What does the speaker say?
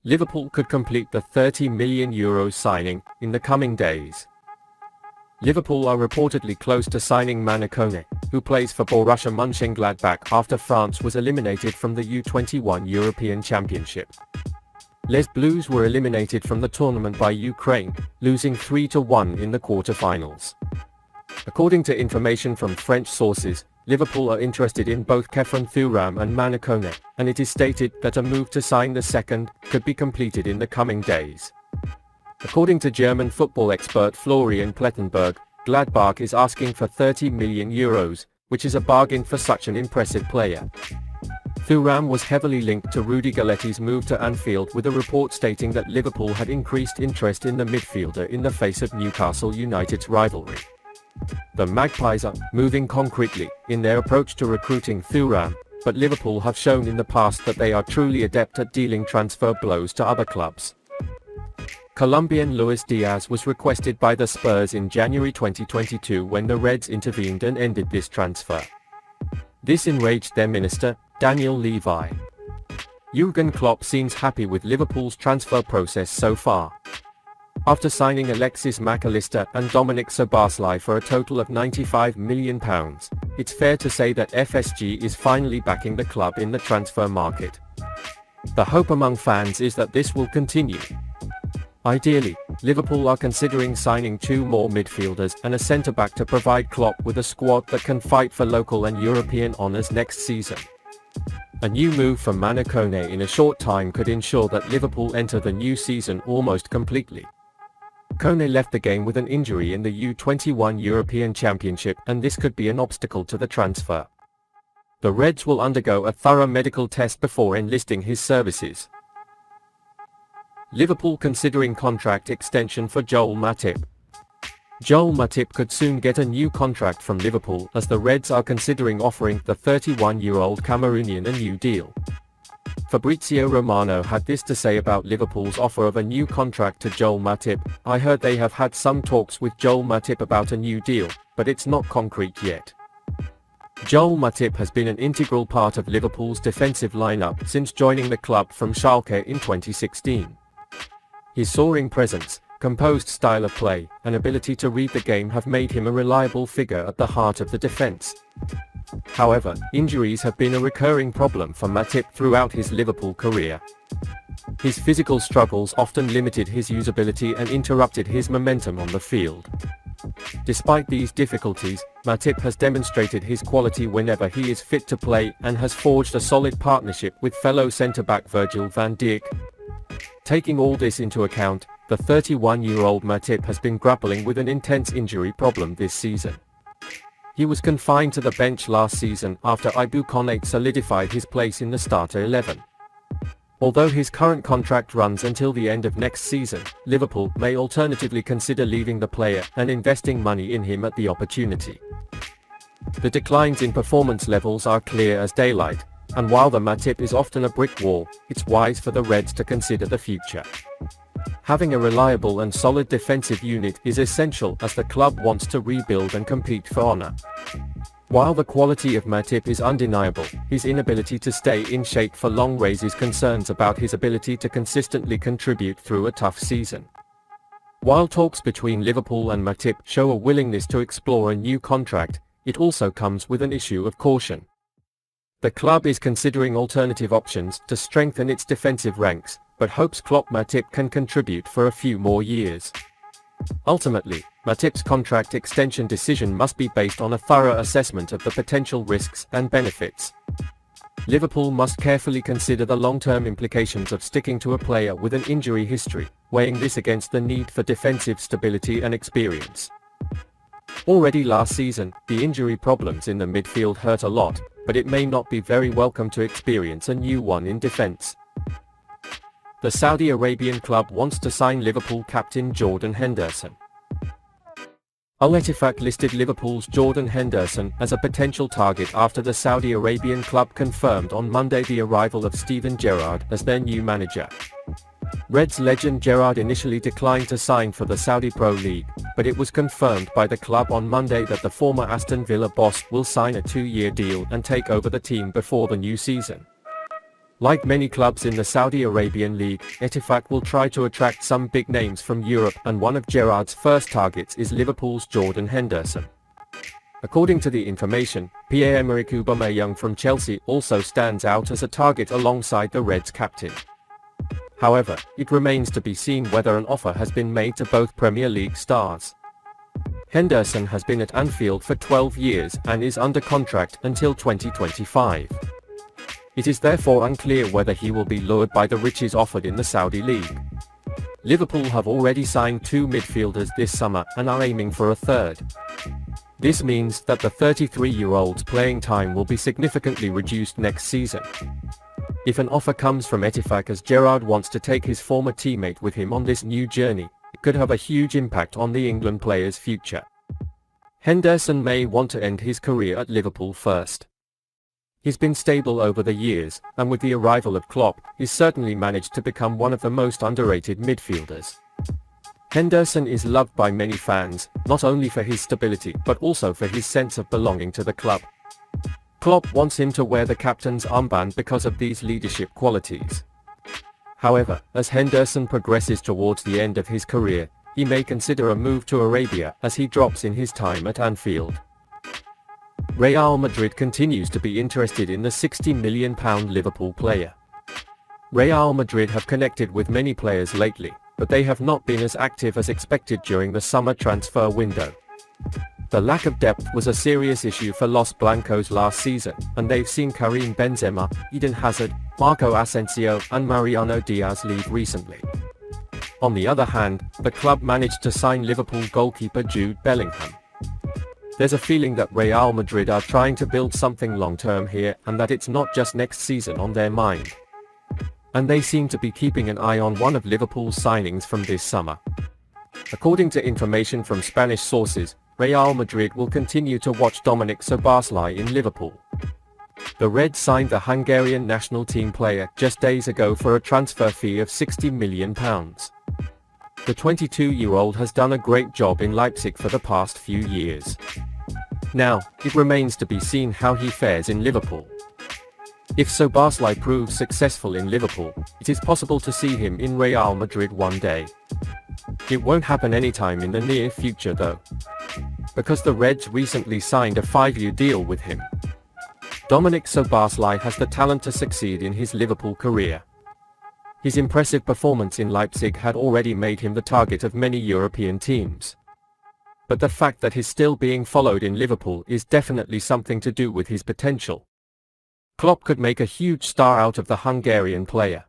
Liverpool could complete the €30 million signing in the coming days. Liverpool are reportedly close to signing Manu Kone, who plays for Borussia Mönchengladbach after France was eliminated from the U21 European Championship. Les Blues were eliminated from the tournament by Ukraine, losing 3-1 in the quarter-finals. According to information from French sources, Liverpool are interested in both Khéphren Thuram and Manu Kone, and it is stated that a move to sign the second could be completed in the coming days. According to German football expert Florian Plettenberg, Gladbach is asking for €30 million, which is a bargain for such an impressive player. Thuram was heavily linked to Rudy Galletti's move to Anfield, with a report stating that Liverpool had increased interest in the midfielder in the face of Newcastle United's rivalry. The Magpies are moving concretely in their approach to recruiting Thuram, but Liverpool have shown in the past that they are truly adept at dealing transfer blows to other clubs. Colombian Luis Diaz was requested by the Spurs in January 2022 when the Reds intervened and ended this transfer. This enraged their minister, Daniel Levy. Jürgen Klopp seems happy with Liverpool's transfer process so far. After signing Alexis Mac Allister and Dominic Szoboszlai for a total of £95 million, it's fair to say that FSG is finally backing the club in the transfer market. The hope among fans is that this will continue. Ideally, Liverpool are considering signing 2 more midfielders and a centre-back to provide Klopp with a squad that can fight for local and European honours next season. A new move for Manu Kone in a short time could ensure that Liverpool enter the new season almost completely. Kone left the game with an injury in the U21 European Championship, and this could be an obstacle to the transfer. The Reds will undergo a thorough medical test before enlisting his services. Liverpool considering contract extension for Joel Matip. Joel Matip could soon get a new contract from Liverpool, as the Reds are considering offering the 31-year-old Cameroonian a new deal. Fabrizio Romano had this to say about Liverpool's offer of a new contract to Joel Matip: "I heard they have had some talks with Joel Matip about a new deal, but it's not concrete yet." Joel Matip has been an integral part of Liverpool's defensive lineup since joining the club from Schalke in 2016. His soaring presence, composed style of play, and ability to read the game have made him a reliable figure at the heart of the defense. However, injuries have been a recurring problem for Matip throughout his Liverpool career. His physical struggles often limited his usability and interrupted his momentum on the field. Despite these difficulties, Matip has demonstrated his quality whenever he is fit to play and has forged a solid partnership with fellow centre-back Virgil van Dijk. Taking all this into account, the 31-year-old Matip has been grappling with an intense injury problem this season. He was confined to the bench last season after Ibu Konate solidified his place in the starter 11. Although his current contract runs until the end of next season, Liverpool may alternatively consider leaving the player and investing money in him at the opportunity. The declines in performance levels are clear as daylight, and while the Matip is often a brick wall, it's wise for the Reds to consider the future. Having a reliable and solid defensive unit is essential, as the club wants to rebuild and compete for honour. While the quality of Matip is undeniable, his inability to stay in shape for long raises concerns about his ability to consistently contribute through a tough season. While talks between Liverpool and Matip show a willingness to explore a new contract, it also comes with an issue of caution. The club is considering alternative options to strengthen its defensive ranks, but hopes Klopp Matip can contribute for a few more years. Ultimately, Matip's contract extension decision must be based on a thorough assessment of the potential risks and benefits. Liverpool must carefully consider the long-term implications of sticking to a player with an injury history, weighing this against the need for defensive stability and experience. Already last season, the injury problems in the midfield hurt a lot, but it may not be very welcome to experience a new one in defense. The Saudi Arabian club wants to sign Liverpool captain Jordan Henderson. Al-Ettifaq listed Liverpool's Jordan Henderson as a potential target after the Saudi Arabian club confirmed on Monday the arrival of Steven Gerrard as their new manager. Reds legend Gerrard initially declined to sign for the Saudi Pro League, but it was confirmed by the club on Monday that the former Aston Villa boss will sign a 2-year deal and take over the team before the new season. Like many clubs in the Saudi Arabian League, Ettifaq will try to attract some big names from Europe, and one of Gerrard's first targets is Liverpool's Jordan Henderson. According to the information, Pierre-Emerick Aubameyang from Chelsea also stands out as a target alongside the Reds captain. However, it remains to be seen whether an offer has been made to both Premier League stars. Henderson has been at Anfield for 12 years and is under contract until 2025. It is therefore unclear whether he will be lured by the riches offered in the Saudi League. Liverpool have already signed 2 midfielders this summer and are aiming for a third. This means that the 33-year-old's playing time will be significantly reduced next season. If an offer comes from Ettifaq, as Gerrard wants to take his former teammate with him on this new journey, it could have a huge impact on the England player's future. Henderson may want to end his career at Liverpool first. He's been stable over the years, and with the arrival of Klopp, he's certainly managed to become one of the most underrated midfielders. Henderson is loved by many fans, not only for his stability but also for his sense of belonging to the club. Klopp wants him to wear the captain's armband because of these leadership qualities. However, as Henderson progresses towards the end of his career, he may consider a move to Arabia as he drops in his time at Anfield. Real Madrid continues to be interested in the £60 million Liverpool player. Real Madrid have connected with many players lately, but they have not been as active as expected during the summer transfer window. The lack of depth was a serious issue for Los Blancos last season, and they've seen Karim Benzema, Eden Hazard, Marco Asensio and Mariano Diaz leave recently. On the other hand, the club managed to sign Liverpool goalkeeper Jude Bellingham. There's a feeling that Real Madrid are trying to build something long-term here, and that it's not just next season on their mind. And they seem to be keeping an eye on one of Liverpool's signings from this summer. According to information from Spanish sources, Real Madrid will continue to watch Dominik Szoboszlai in Liverpool. The Reds signed the Hungarian national team player just days ago for a transfer fee of £60 million. The 22-year-old has done a great job in Leipzig for the past few years. Now, it remains to be seen how he fares in Liverpool. If Szoboszlai proves successful in Liverpool, it is possible to see him in Real Madrid one day. It won't happen anytime in the near future though, because the Reds recently signed a 5-year deal with him. Dominik Szoboszlai has the talent to succeed in his Liverpool career. His impressive performance in Leipzig had already made him the target of many European teams. But the fact that he's still being followed in Liverpool is definitely something to do with his potential. Klopp could make a huge star out of the Hungarian player.